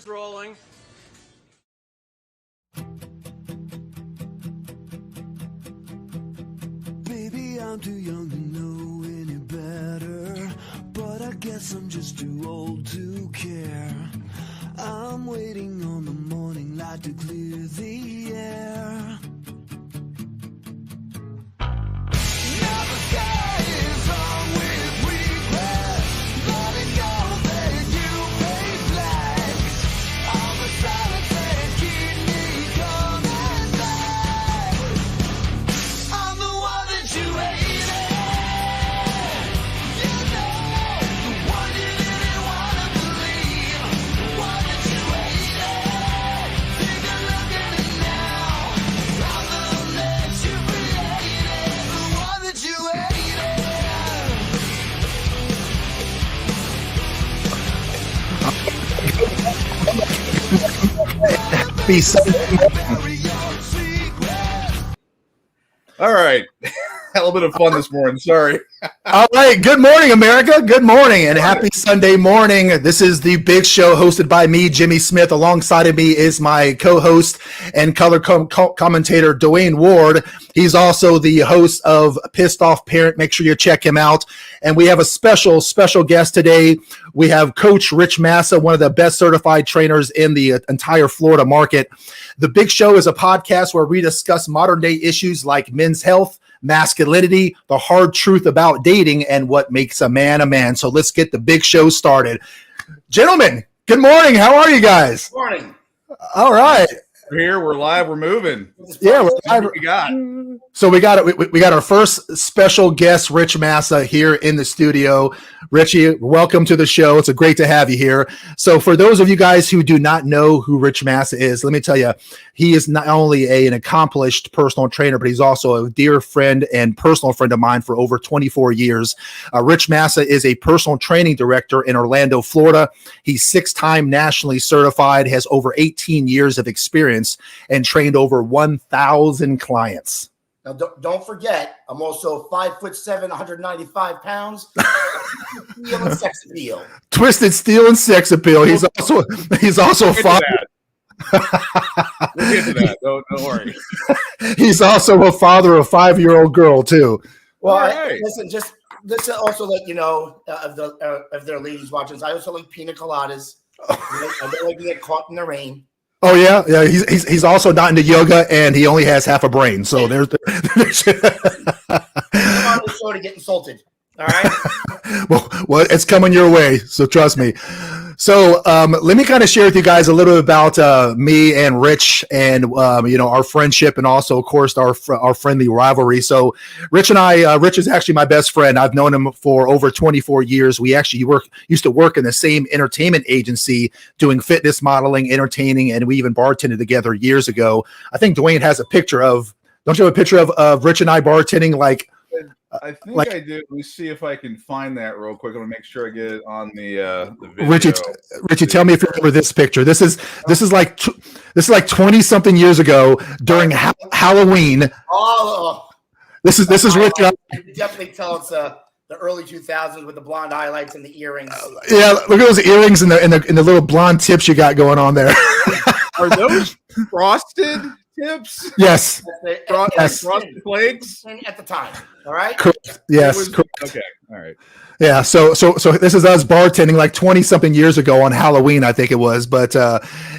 Rolling. Baby, I'm too young to know any better, but I guess I'm just too old to care. I'm waiting on the morning light to clear the air. Now the sky is hung with regret, letting go that you pay flags. All the silence that keep me coming back. I'm the one that you hated. You know, the one you didn't want to believe. The one that you hated. Take a look at it now. I'm the one that you created. The one that you hated. Happy Sunday. All right. A little bit of fun this morning. Sorry. All right. Good morning, America. Good morning and happy Sunday morning. This is the Big Show hosted by me, Jimmy Smith. Alongside of me is my co-host and color commentator, Dwayne Ward. He's also the host of Pissed Off Parent. Make sure you check him out. And we have a special guest today. We have Coach Rich Massa, one of the best certified trainers in the entire Florida market. The Big Show is a podcast where we discuss modern day issues like men's health, masculinity, the hard truth about dating, and what makes a man a man. So let's get the Big Show started. Gentlemen, good morning. How are you guys? Morning. All right. We're here. We're live. We're moving. Yeah, we're live. What we got? So we got our first special guest, Rich Massa, here in the studio. Richie, welcome to the show. It's great to have you here. So for those of you guys who do not know who Rich Massa is, let me tell you, he is not only an accomplished personal trainer, but he's also a dear friend and personal friend of mine for over 24 years. Rich Massa is a personal training director in Orlando, Florida. He's 6-time nationally certified, has over 18 years of experience, and trained over 1,000 clients. Now, don't forget, I'm also 5'7", 195 pounds. Steel and sex appeal. Twisted steel and sex appeal. He's also We'll get to that. Don't worry. He's also a father of a 5-year-old girl too. Well, right. Listen, just to also let you know, if there are ladies watching, I also like pina coladas. I don't like to get caught in the rain. Oh yeah. He's also not into yoga, and he only has half a brain. So there's. I'm on the show to get insulted. All right. well, it's coming your way. So trust me. So let me kind of share with you guys a little bit about me and Rich, and our friendship, and also, of course, our friendly rivalry. So Rich and I, Rich is actually my best friend. I've known him for over 24 years. We actually used to work in the same entertainment agency doing fitness modeling, entertaining, and we even bartended together years ago. I think Dwayne has a picture of. Don't you have a picture of Rich and I bartending like? I think I do. Let me see if I can find that real quick. I'm gonna make sure I get it on the video. Richie, tell me if you remember this picture. This is like 20-something years ago during Halloween. Oh, This is Rich. You can definitely tell it's the early 2000s with the blonde highlights and the earrings. Yeah, look at those earrings and the little blonde tips you got going on there. Are those frosted tips? Yes. Frosted flakes At the time. All right. Correct. Yes. Correct. Okay. All right. Yeah. So this is us bartending like 20-something years ago on Halloween, I think it was. But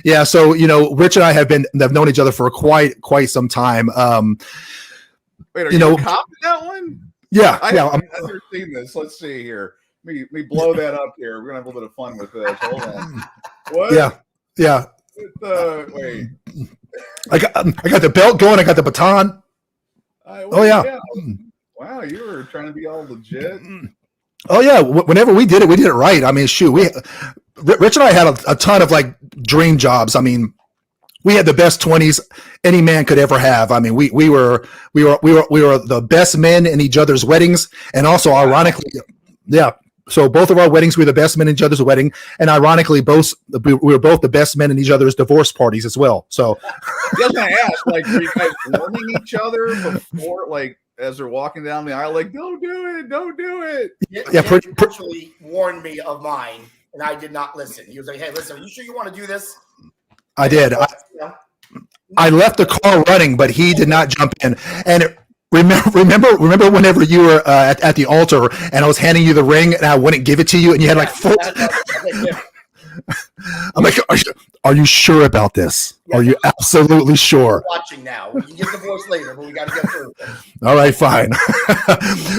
yeah. So Rich and I have known each other for quite some time. Wait, are you copying that one? Yeah. I've yeah. never seen this. Let's see here. Let me blow that up here. We're gonna have a little bit of fun with this. Hold on. What? Yeah. Yeah. Wait. I got the belt going. I got the baton. Oh yeah. Wow, you were trying to be all legit. Oh yeah. Whenever we did it right. I mean, shoot, Rich and I had a ton of like dream jobs. I mean, we had the best 20s any man could ever have. I mean, we were the best men in each other's weddings, and also ironically, yeah. So both of our weddings, we were the best men in each other's wedding, and ironically, we were both the best men in each other's divorce parties as well. So, I was gonna ask, like, were you guys warning each other before, like, as they're walking down the aisle, like, don't do it. Yeah, actually warned me of mine. and I did not listen. He was like, "Hey, listen, are you sure you want to do this?" I did. I left the car running, but he did not jump in. And remember whenever you were at the altar and I was handing you the ring and I wouldn't give it to you and you had like full. I'm like, are you sure about this? Yeah, are you absolutely sure? We're watching now. We can get the voice later, but we got to get through it. All right, fine.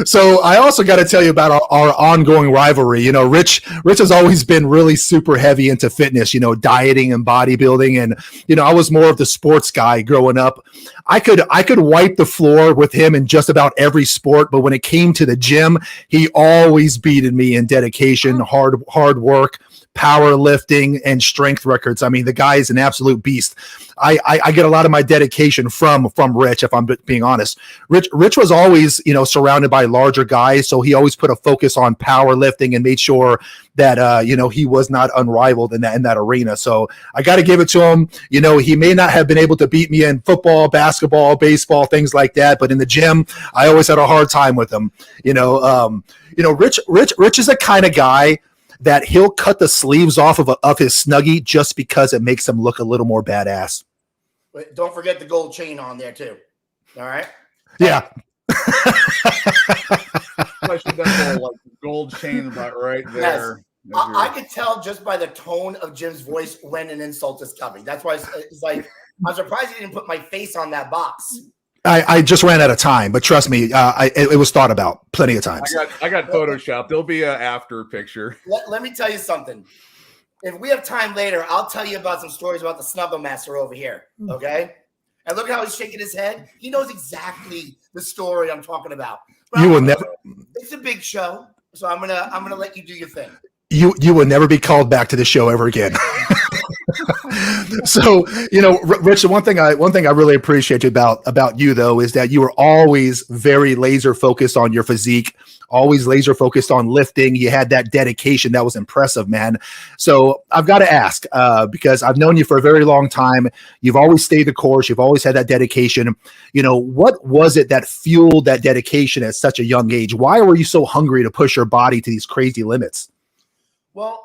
So I also got to tell you about our ongoing rivalry. You know, Rich has always been really super heavy into fitness, you know, dieting and bodybuilding. And, you know, I was more of the sports guy growing up. I could wipe the floor with him in just about every sport. But when it came to the gym, he always beated me in dedication, hard work, powerlifting, and strength records. I mean, the guy is an absolute beast. I get a lot of my dedication from Rich, if I'm being honest. Rich was always, you know, surrounded by larger guys, so he always put a focus on powerlifting and made sure that you know, he was not unrivaled in that arena. So I got to give it to him. You know, he may not have been able to beat me in football, basketball, baseball, things like that, but in the gym, I always had a hard time with him. You know, Rich is the kind of guy that he'll cut the sleeves off of his Snuggie just because it makes him look a little more badass. But don't forget the gold chain on there too. All right. Yeah. I should have like gold chain about right there. Yes. I could tell just by the tone of Jim's voice when an insult is coming. That's why it's like, I'm surprised he didn't put my face on that box. I just ran out of time, but trust me, it was thought about plenty of times. I got Photoshop. There'll be an after picture. Let me tell you something. If we have time later, I'll tell you about some stories about the Snuggle Master over here. Okay? And look how he's shaking his head. He knows exactly the story I'm talking about. But You will never. It's a big show, so I'm gonna let you do your thing. You will never be called back to the show ever again. So, you know, Rich, one thing I really appreciate about you though is that you were always very laser focused on your physique, always laser focused on lifting. You had that dedication that was impressive, man. So I've got to ask, because I've known you for a very long time. You've always stayed the course. You've always had that dedication. You know, what was it that fueled that dedication at such a young age? Why were you so hungry to push your body to these crazy limits? Well,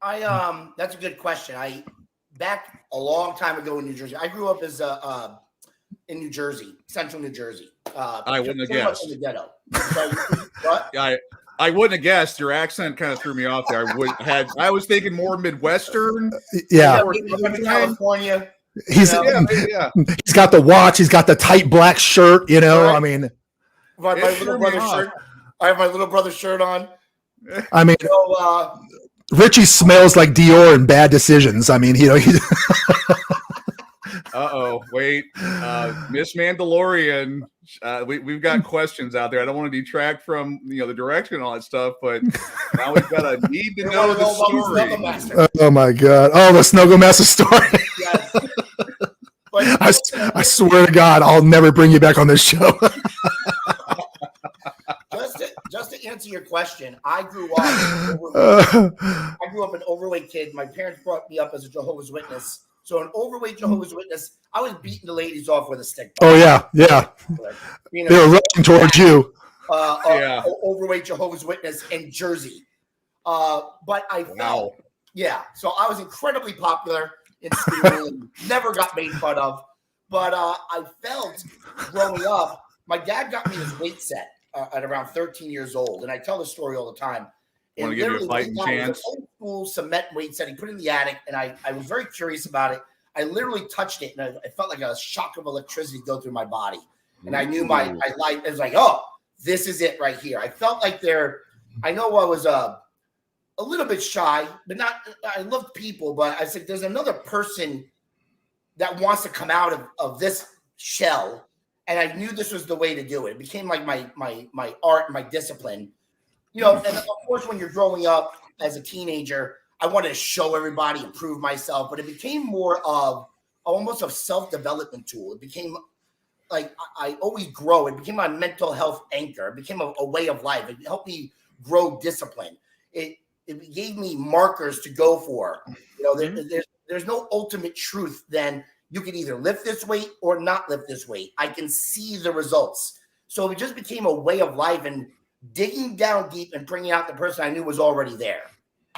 that's a good question. Back a long time ago in New Jersey. I grew up as in New Jersey, central New Jersey. I wouldn't have guessed. In the ghetto. What? I wouldn't have guessed. Your accent kind of threw me off there. I was thinking more Midwestern. Yeah. California. He's got the watch. He's got the tight black shirt. You know, right. I mean, my little brother's shirt. I have my little brother's shirt on. I mean, so, Richie smells like Dior and Bad Decisions. I mean, you know, he's wait, Miss Mandalorian. We've got questions out there. I don't want to detract from the direction and all that stuff, but now we've got a need to know the story. Oh my God! Oh, the Snuggle Master story. Yes. I swear to God, I'll never bring you back on this show. Just to answer your question, I grew up an overweight kid. My parents brought me up as a Jehovah's Witness. So an overweight Jehovah's Witness, I was beating the ladies off with a stick. Oh yeah. They were rushing towards you. Overweight Jehovah's Witness in Jersey. But I felt, so I was incredibly popular in school and never got made fun of. But I felt growing up, my dad got me this weight set at around 13 years old. And I tell the story all the time. Want to give you a fighting chance? Old school cement weight set. He put it in the attic, and I was very curious about it. I literally touched it, and I felt like a shock of electricity go through my body. And I knew my life. It was like, oh, this is it right here. I felt like I know I was a little bit shy, but not. I love people, but I said, there's another person that wants to come out of this shell. And I knew this was the way to do it. It became like my art, my discipline. You know, and of course, when you're growing up as a teenager, I wanted to show everybody and prove myself, but it became more of almost a self-development tool. It became like I always grow. It became my mental health anchor. It became a way of life. It helped me grow discipline. It gave me markers to go for. You know, there's no ultimate truth. Then you can either lift this weight or not lift this weight. I can see the results. So it just became a way of life and digging down deep and bringing out the person I knew was already there.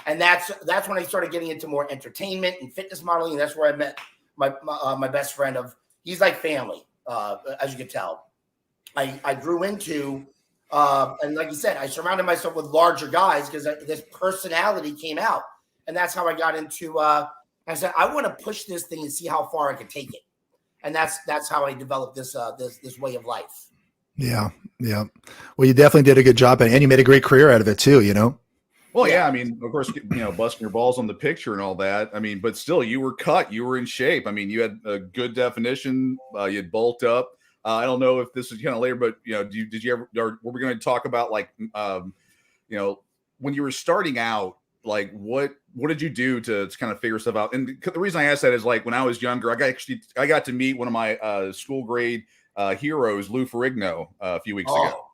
And that's when I started getting into more entertainment and fitness modeling. And that's where I met my best friend. He's like family, as you can tell. I grew into, and like you said, I surrounded myself with larger guys because this personality came out. And that's how I got into, I said, I want to push this thing and see how far I can take it. And that's how I developed this way of life. Yeah. Yeah. Well, you definitely did a good job, and you made a great career out of it too, you know? Well, yeah, I mean, of course, busting your balls on the picture and all that. I mean, but still, you were cut. You were in shape. I mean, you had a good definition. You had bulked up. I don't know if this is kind of later, but did you ever? Or were we going to talk about like, when you were starting out, like what did you do to kind of figure stuff out? And the reason I asked that is like when I was younger, I got to meet one of my school grade heroes, Lou Ferrigno, a few weeks ago.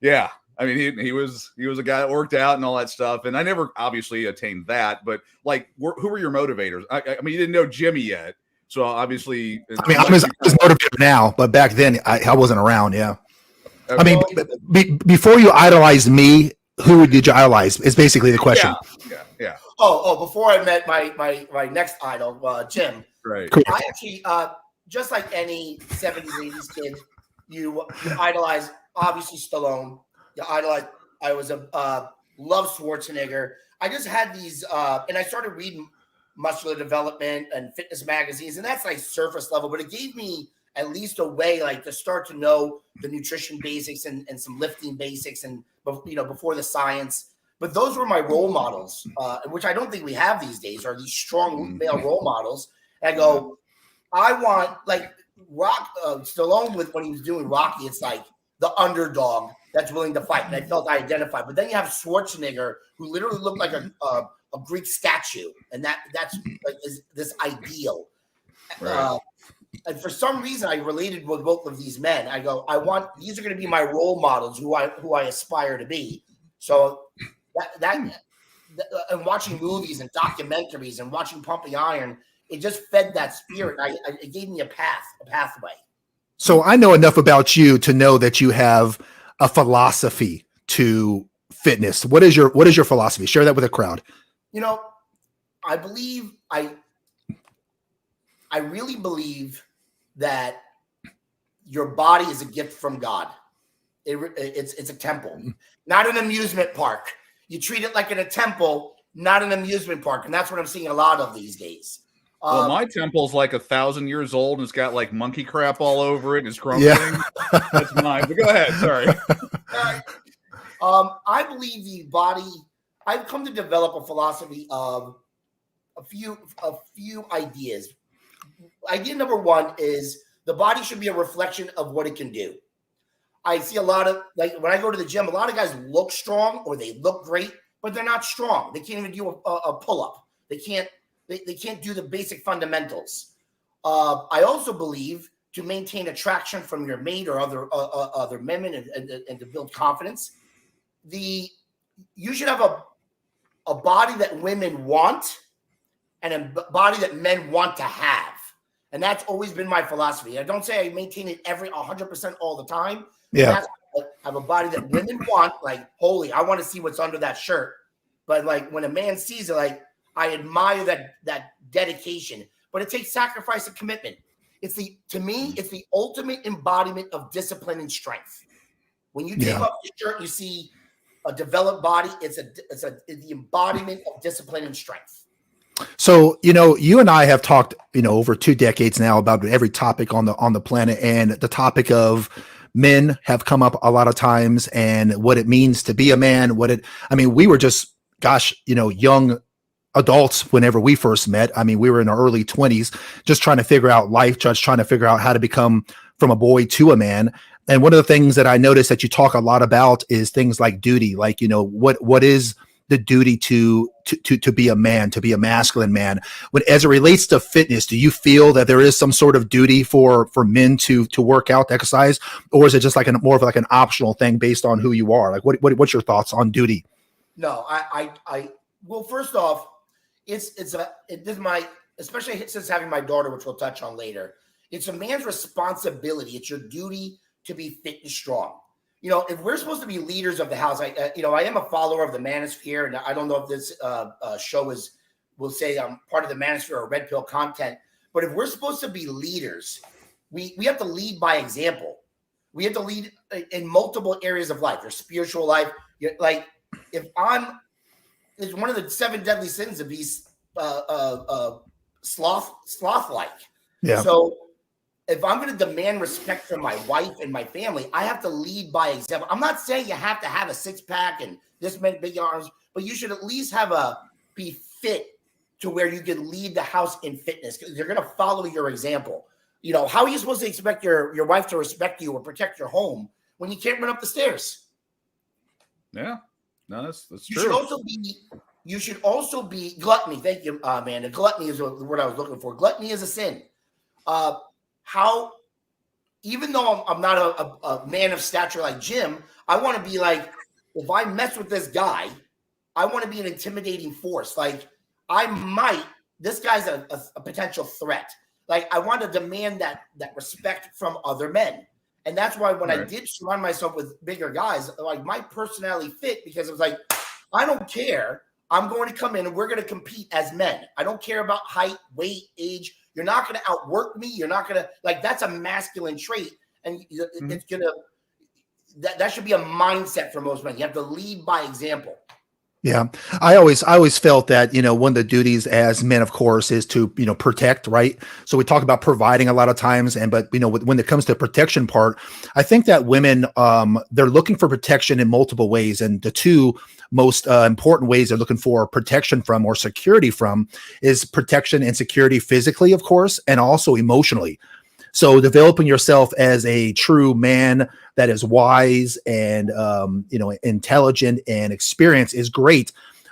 Yeah. I mean, he was a guy that worked out and all that stuff, and I never obviously attained that. But like, who were your motivators? I mean, you didn't know Jimmy yet, so obviously. I mean, I'm as motivated now, but back then I wasn't around. Yeah, okay. I mean, before you idolized me, who did you idolize? Is basically the question. Yeah. Oh, before I met my next idol, Jim. Right. Cool. I actually, just like any 70s, 80s kid, you idolize obviously Stallone. I was love Schwarzenegger. I just had these, and I started reading muscular development and fitness magazines, and that's like surface level, but it gave me at least a way like to start to know the nutrition basics and some lifting basics and before the science. But those were my role models, which I don't think we have these days, are these strong male role models. And I go, I want like Stallone when he was doing Rocky, it's like the underdog that's willing to fight. And I felt I identified. But then you have Schwarzenegger, who literally looked like a Greek statue. And that's like is this ideal. Right. And for some reason, I related with both of these men. I go, these are going to be my role models who I aspire to be. So and watching movies and documentaries and watching Pumping Iron, it just fed that spirit. It gave me a pathway. So I know enough about you to know that you have a philosophy to fitness. What is your philosophy? Share that with the crowd. I believe I really believe that your body is a gift from God. It's a temple, not an amusement park. You treat it like in a temple, not an amusement park. And that's what I'm seeing a lot of these days. Well, my temple's like 1,000 years old and it's got like monkey crap all over it. And it's crumbling. Yeah. That's mine. But go ahead. Sorry. I believe the body. I've come to develop a philosophy of a few ideas. Idea number one is the body should be a reflection of what it can do. I see a lot of, like when I go to the gym, a lot of guys look strong or they look great, but they're not strong. They can't even do a pull-up. They can't do the basic fundamentals. I also believe to maintain attraction from your mate or other men and to build confidence, you should have a body that women want and a body that men want to have. And that's always been my philosophy. I don't say I maintain it 100% all the time. Yeah. I have a body that women want, like, holy, I want to see what's under that shirt. But like when a man sees it, like, I admire that dedication, but it takes sacrifice and commitment. To me, it's the ultimate embodiment of discipline and strength. When you take off the shirt, you see a developed body. It's the embodiment of discipline and strength. So, you and I have talked, over 2 decades now about every topic on the planet, and the topic of men have come up a lot of times and what it means to be a man, we were just, young adults whenever we first met. I mean, we were in our early 20s, just trying to figure out life, just trying to figure out how to become from a boy to a man. And one of the things that I noticed that you talk a lot about is things like duty, like, what is the duty to be a man, to be a masculine man. As it relates to fitness, do you feel that there is some sort of duty for men to work out, to exercise, or is it just like more of like an optional thing based on who you are? Like, what's your thoughts on duty? No, well, first off, especially since having my daughter, which we'll touch on later, it's a man's responsibility. It's your duty to be fit and strong. if we're supposed to be leaders of the house, I am a follower of the manosphere, and I don't know if this show will say I'm part of the manosphere or red pill content, but if we're supposed to be leaders, we have to lead by example. We have to lead in multiple areas of life, your spiritual life. Like it's one of the 7 deadly sins to be sloth-like. Yeah. So if I'm going to demand respect from my wife and my family, I have to lead by example. I'm not saying you have to have a 6-pack and this many big arms, but you should at least be fit to where you can lead the house in fitness, because they're going to follow your example. How are you supposed to expect your wife to respect you or protect your home when you can't run up the stairs? Yeah, no, that's You true. You should also be gluttony. Thank you, Amanda. Gluttony is the word I was looking for. Gluttony is a sin. Even though I'm not a man of stature like Jim, I want to be like, if I mess with this guy, I want to be an intimidating force. Like this guy's a potential threat. Like I want to demand that respect from other men. And that's why when I did surround myself with bigger guys, like my personality fit, because it was like, I don't care. I'm going to come in and we're going to compete as men. I don't care about height, weight, age. You're not going to outwork me. You're not going to that's a masculine trait. And it's going to, that should be a mindset for most men. You have to lead by example. Yeah. I always felt that, one of the duties as men, of course, is to, protect, right? So we talk about providing a lot of times, but when it comes to the protection part, I think that women, they're looking for protection in multiple ways. And the two most important ways they're looking for protection from or security from is protection and security physically, of course, and also emotionally. So developing yourself as a true man that is wise and, intelligent and experienced is great.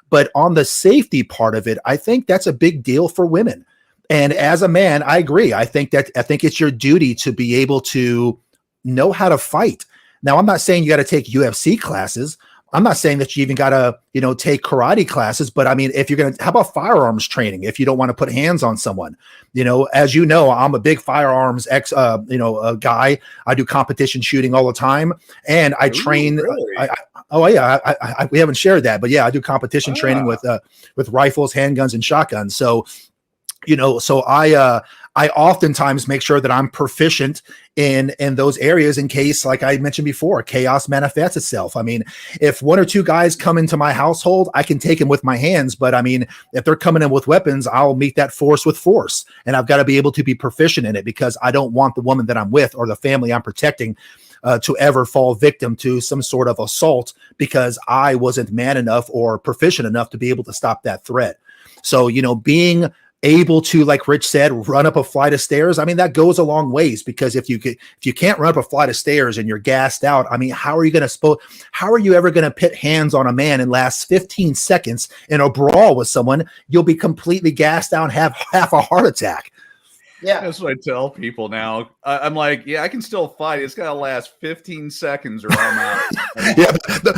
But on the safety part of it, I think that's a big deal for women. And as a man, I agree. I think it's your duty to be able to know how to fight. Now, I'm not saying you got to take UFC classes. I'm not saying that you even got to, take karate classes, but I mean, if you're going to, how about firearms training? If you don't want to put hands on someone, as you know, I'm a big firearms guy. I do competition shooting all the time, and I train. Really? We haven't shared that, but yeah, I do competition training with rifles, handguns, and shotguns. So, I oftentimes make sure that I'm proficient in those areas in case, like I mentioned before, chaos manifests itself. I mean, if 1 or 2 guys come into my household, I can take them with my hands. But I mean, if they're coming in with weapons, I'll meet that force with force. And I've got to be able to be proficient in it, because I don't want the woman that I'm with or the family I'm protecting to ever fall victim to some sort of assault because I wasn't man enough or proficient enough to be able to stop that threat. So, being able to, like Rich said, run up a flight of stairs. I mean, that goes a long ways, because if you can't run up a flight of stairs and you're gassed out, I mean, how are you ever going to put hands on a man and last 15 seconds in a brawl with someone? You'll be completely gassed out and have half a heart attack. Yeah, that's what I tell people now. I'm like, yeah, I can still fight. It's got to last 15 seconds or I'm out. Yeah,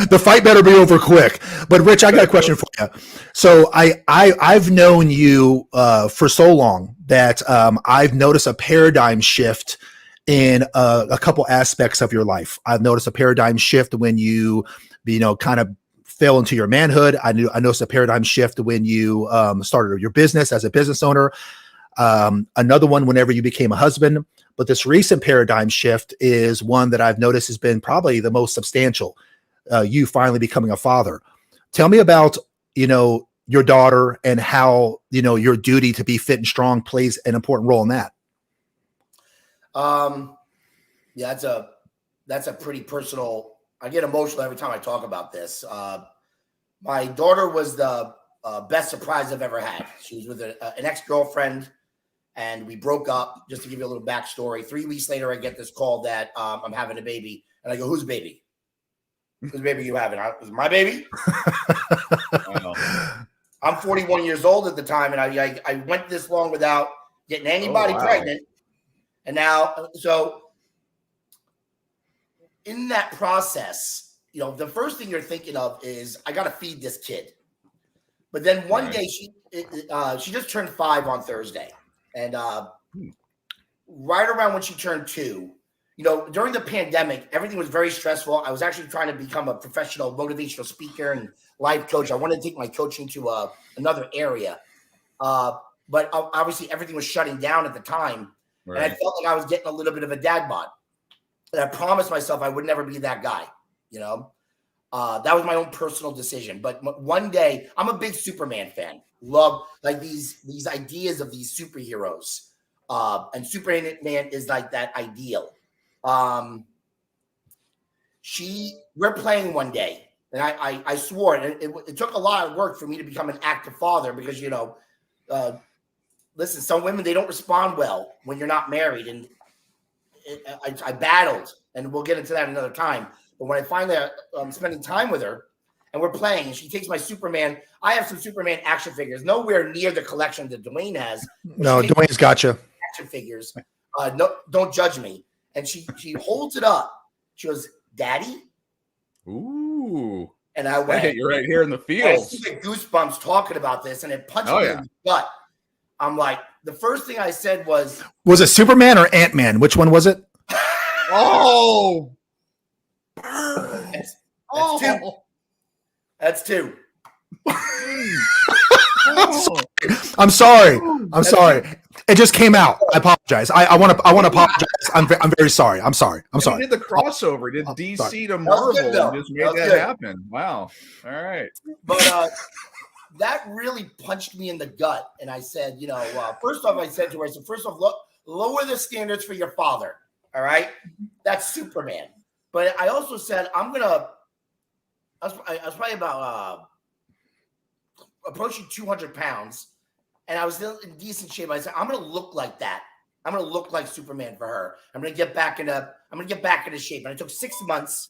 the fight better be over quick. But Rich, I got a question for you. So I've known you for so long that I've noticed a paradigm shift in a couple aspects of your life. I've noticed a paradigm shift when you kind of fell into your manhood. I noticed a paradigm shift when you started your business as a business owner. Another one whenever you became a husband. But this recent paradigm shift is one that I've noticed has been probably the most substantial. You finally becoming a father. Tell me about, your daughter and how, your duty to be fit and strong plays an important role in that. Yeah, that's a pretty personal. I get emotional every time I talk about this. My daughter was the best surprise I've ever had. She was with an ex-girlfriend, and we broke up. Just to give you a little backstory, 3 weeks later, I get this call that I'm having a baby. And I go, whose baby? Whose baby you having? Is it my baby? I'm 41 years old at the time, and I went this long without getting anybody pregnant. And now, so in that process, the first thing you're thinking of is, I got to feed this kid. But then one day she just turned 5 on Thursday. And right around when she turned 2, during the pandemic, everything was very stressful. I was actually trying to become a professional motivational speaker and life coach. I wanted to take my coaching to another area. But obviously everything was shutting down at the time. Right. And I felt like I was getting a little bit of a dad bod. And I promised myself I would never be that guy, that was my own personal decision. But one day, I'm a big Superman fan. Love like these ideas of these superheroes. And Superman is like that ideal. We're playing one day, and I swore, and it took a lot of work for me to become an active father because, listen, some women, they don't respond well when you're not married. And I battled, and we'll get into that another time. But when I finally I'm spending time with her and we're playing, and she takes my Superman, I have some Superman action figures, nowhere near the collection that Dwayne has. No, Dwayne's got you. Action figures. No, don't judge me. And she holds it up. She goes, "Daddy." Ooh. And I went, "You're right here in the I field." get goosebumps talking about this, and it punched me in the gut. I'm like, the first thing I said was it Superman or Ant-Man? Which one was it? Oh. That's two. That's two. I'm sorry. It just came out. I apologize. I want to apologize. I'm very sorry. I'm sorry. He did the crossover. He did DC to Marvel and just made that happen. Wow. All right. But that really punched me in the gut. And I said, first off, I said to her, first off, lower the standards for your father. All right. That's Superman. But I also said, I was probably about approaching 200 pounds, and I was still in decent shape. I said, I'm going to look like that. I'm going to look like Superman for her. I'm going to get back into shape. And it took 6 months,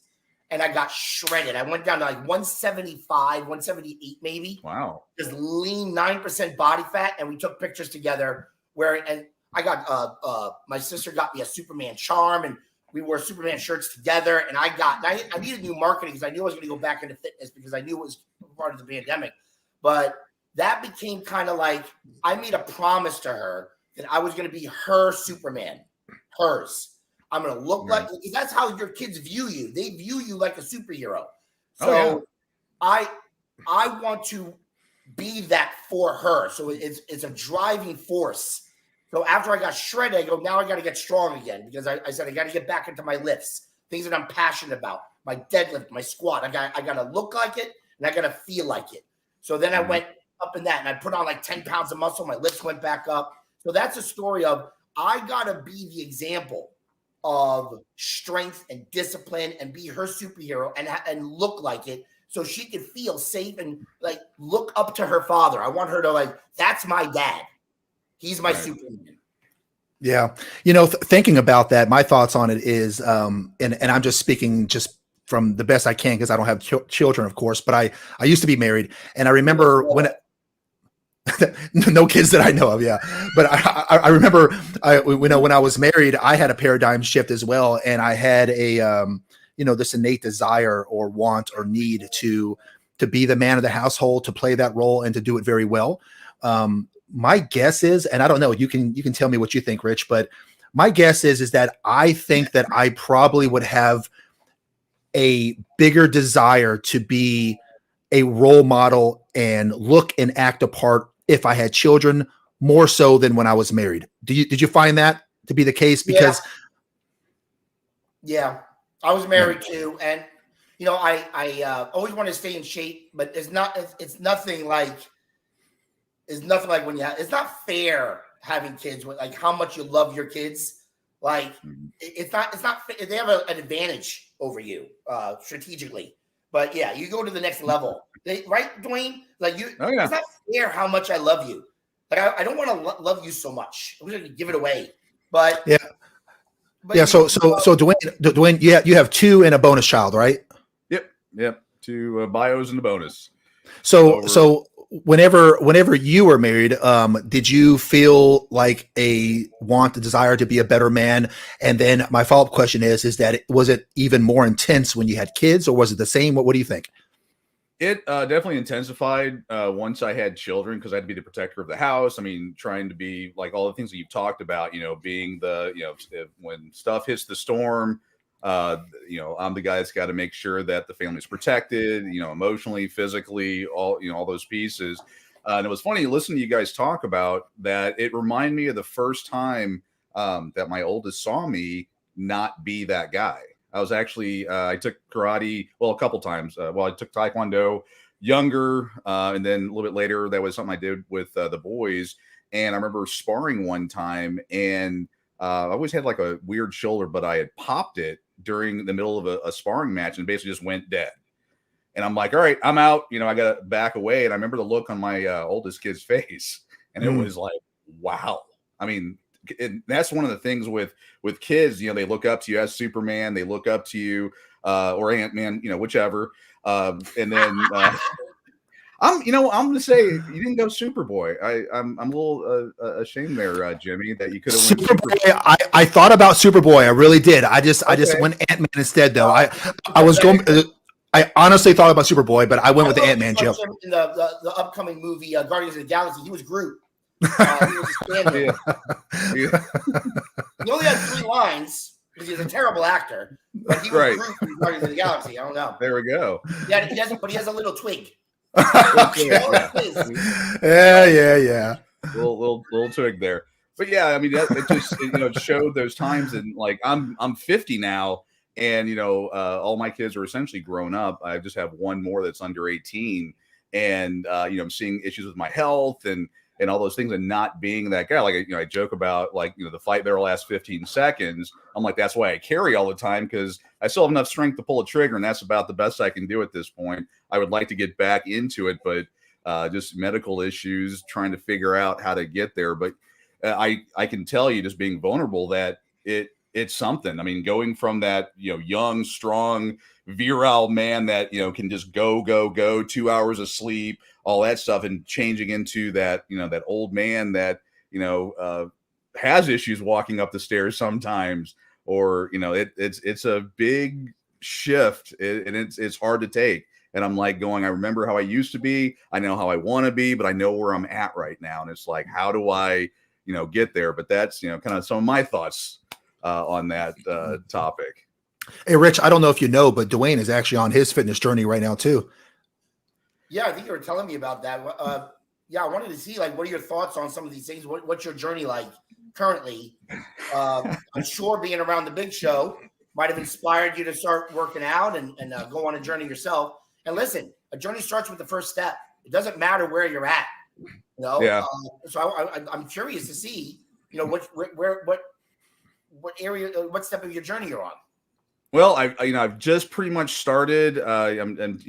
and I got shredded. I went down to like 175, 178 maybe. Wow. Just lean, 9% body fat, and we took pictures together and I got my sister got me a Superman charm, and we wore Superman shirts together. And I needed new marketing because I knew I was going to go back into fitness because I knew it was part of the pandemic. But that became kind of like I made a promise to her that I was going to be her Superman, hers. I'm going to look like, because that's how your kids view you. They view you like a superhero. So I want to be that for her. So it's a driving force. So after I got shredded, I go, now I got to get strong again because I said I got to get back into my lifts, things that I'm passionate about, my deadlift, my squat. I got to look like it and I got to feel like it. So then I went up in that and I put on like 10 pounds of muscle. My lifts went back up. So that's a story of I got to be the example of strength and discipline and be her superhero and look like it so she could feel safe and like look up to her father. I want her to like, that's my dad. He's my Superman. Yeah. Thinking about that, my thoughts on it is, and I'm just speaking just from the best I can because I don't have children, of course, but I used to be married. And I remember no kids that I know of. Yeah. But I remember, when I was married, I had a paradigm shift as well. And I had this innate desire or want or need to be the man of the household, to play that role and to do it very well. My guess is, and I don't know, you can tell me what you think, Rich, but my guess is that I think that I probably would have a bigger desire to be a role model and look and act a part if I had children more so than when I was married. Did you find that to be the case? Because yeah, I was married too. And, I always want to stay in shape, but it's nothing like when it's not fair having kids with like how much you love your kids. Like it's not they have an advantage over you strategically, but yeah, you go to the next level. Right, Dwayne? Like it's not fair how much I love you. Like I don't want to love you so much. I'm going to give it away. But yeah. So Dwayne, you have 2 and a bonus child, right? Yep. 2 bios and a bonus. So whenever you were married, did you feel like a desire to be a better man? And then my follow-up question was it even more intense when you had kids, or was it the same? What do you think? It definitely intensified once I had children because I had to be the protector of the house. I mean, trying to be like all the things that you've talked about, being the, when stuff hits the storm, I'm the guy that's got to make sure that the family's protected, emotionally, physically, all those pieces. And it was funny listening to you guys talk about that. It reminded me of the first time that my oldest saw me not be that guy. I was actually I took karate a couple times. I took taekwondo younger, and then a little bit later that was something I did with the boys. And I remember sparring one time, and I always had like a weird shoulder, but I had popped it during the middle of a sparring match and basically just went dead. And I'm like, all right, I'm out. I got to back away. And I remember the look on my oldest kid's face, and it was like, wow. I mean, that's one of the things with kids, they look up to you as Superman, they look up to you, or Ant-Man, whichever. And then I'm gonna say you didn't go Superboy. I'm a little ashamed there, Jimmy, that you could have went Superboy. I thought about Superboy. I really did. I just went Ant-Man instead, though. I was going. I honestly thought about Superboy, but I went with the Ant-Man joke. In the upcoming movie Guardians of the Galaxy, he was Groot. He only had 3 lines because he's a terrible actor, but he was Groot in Guardians of the Galaxy. I don't know. There we go. Yeah, he has a little twig. Yeah. Little twig there. But yeah, I mean, it just it showed those times, and like I'm 50 now, and all my kids are essentially grown up. I just have one more that's under 18, and I'm seeing issues with my health and all those things, and not being that guy. Like, I joke about like, the fight better last 15 seconds. I'm like, that's why I carry all the time, because I still have enough strength to pull a trigger, and that's about the best I can do at this point. I would like to get back into it, but just medical issues, trying to figure out how to get there. But I can tell you, just being vulnerable, that it's something. I mean, going from that, young, strong, virile man that, can just go 2 hours of sleep, all that stuff, and changing into that, that old man that, has issues walking up the stairs sometimes, or, it's a big shift, and it's hard to take. And I'm like going, I remember how I used to be. I know how I want to be, but I know where I'm at right now. And it's like, how do I, get there? But that's, kind of some of my thoughts on that topic. Hey, Rich, I don't know if you know, but Dwayne is actually on his fitness journey right now too. Yeah, I think you were telling me about that. Yeah, I wanted to see, like, what are your thoughts on some of these things? What's your journey like currently? I'm sure being around the big show might have inspired you to start working out and go on a journey yourself. And listen, a journey starts with the first step. It doesn't matter where you're at, Yeah. So I'm curious to see, what area, what step of your journey you're on. Well, I've just pretty much started. I'm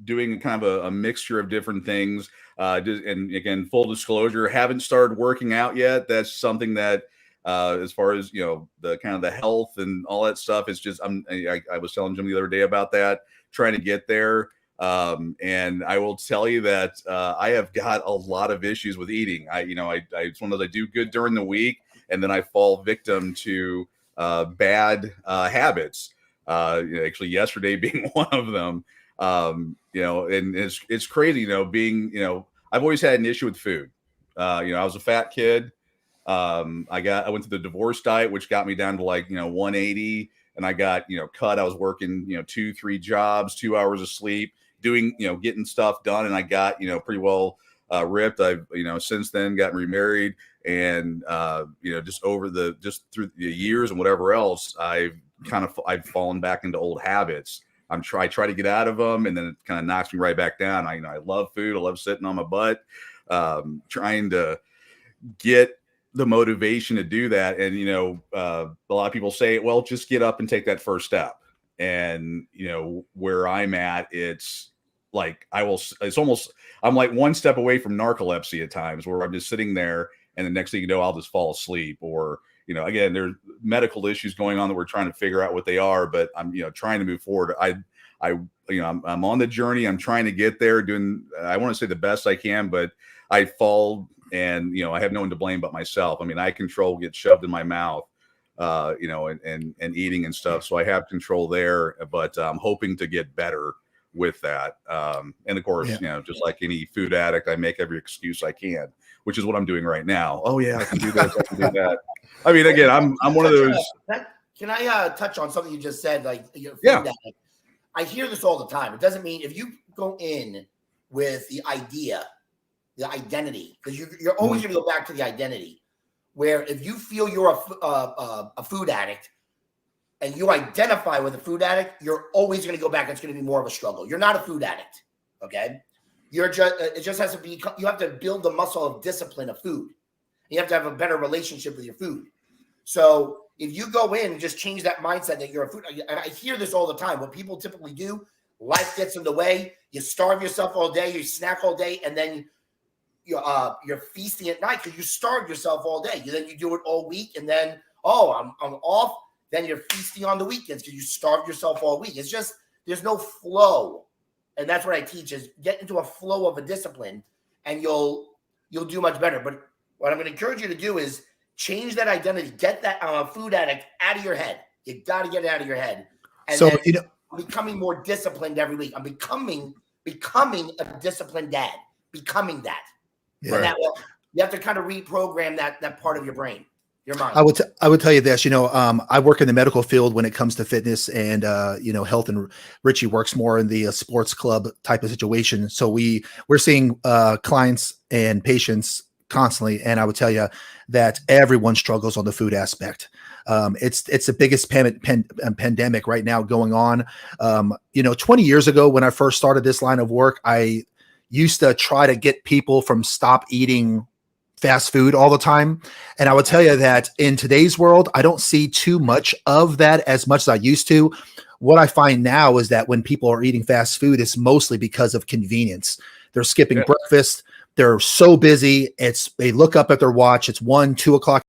doing kind of a mixture of different things. And again, full disclosure, haven't started working out yet. That's something that, as far as the kind of the health and all that stuff, it's just I was telling Jim the other day about that, trying to get there. And I will tell you that I have got a lot of issues with eating. It's one of those, I do good during the week, and then I fall victim to bad habits. Actually, yesterday being one of them. And it's crazy, being, I've always had an issue with food. I was a fat kid. I went through the divorce diet, which got me down to like, 180, and I got, cut. I was working, 2-3 jobs, 2 hours of sleep, doing, getting stuff done. And I got, pretty well ripped. I've, since then gotten remarried, and, just through the years and whatever else, I've fallen back into old habits. I try to get out of them, and then it kind of knocks me right back down. I love food. I love sitting on my butt, trying to get the motivation to do that. And, a lot of people say, well, just get up and take that first step. And, where I'm at, it's like, I'm like one step away from narcolepsy at times, where I'm just sitting there, and the next thing you know, I'll just fall asleep. Or, again, there's medical issues going on that we're trying to figure out what they are, but I'm, trying to move forward. I'm on the journey. I'm trying to get there, doing, I want to say the best I can, but I fall, and, I have no one to blame but myself. I mean, I control get shoved in my mouth, and eating and stuff. So I have control there, but I'm hoping to get better with that. And of course, just like any food addict, I make every excuse I can, which is what I'm doing right now. Oh yeah, I can do this, I can do that. I mean, again, I'm one of those. Can I touch on something you just said? Like, food addict. I hear this all the time. It doesn't mean if you go in with the idea, the identity, because you're always going to go back to the identity. Where if you feel you're a food addict and you identify with a food addict, you're always going to go back. It's going to be more of a struggle. You're not a food addict, okay? You're just it just has to be. You have to build the muscle of discipline of food. You have to have a better relationship with your food. So if you go in and just change that mindset that you're a food, and I hear this all the time. What people typically do, life gets in the way. You starve yourself all day. You snack all day, and then you're feasting at night because you starved yourself all day. Then you do it all week, and then I'm off. Then you're feasting on the weekends because you starved yourself all week. It's just there's no flow, and that's what I teach: is get into a flow of a discipline, and you'll do much better. But what I'm going to encourage you to do is change that identity. Get that food addict out of your head. You got to get it out of your head. And so then becoming more disciplined every week. I'm becoming a disciplined dad. Becoming that. Yeah. And that will, you have to kind of reprogram that part of your brain, your mind. I would tell you this, I work in the medical field when it comes to fitness and, health, and Richie works more in the sports club type of situation. So we're seeing clients and patients constantly. And I would tell you that everyone struggles on the food aspect. It's the biggest pandemic right now going on. 20 years ago, when I first started this line of work, I used to try to get people from stop eating fast food all the time. And I would tell you that in today's world, I don't see too much of that as much as I used to. What I find now is that when people are eating fast food, it's mostly because of convenience. They're skipping breakfast. They're so busy. They look up at their watch. It's 1-2 o'clock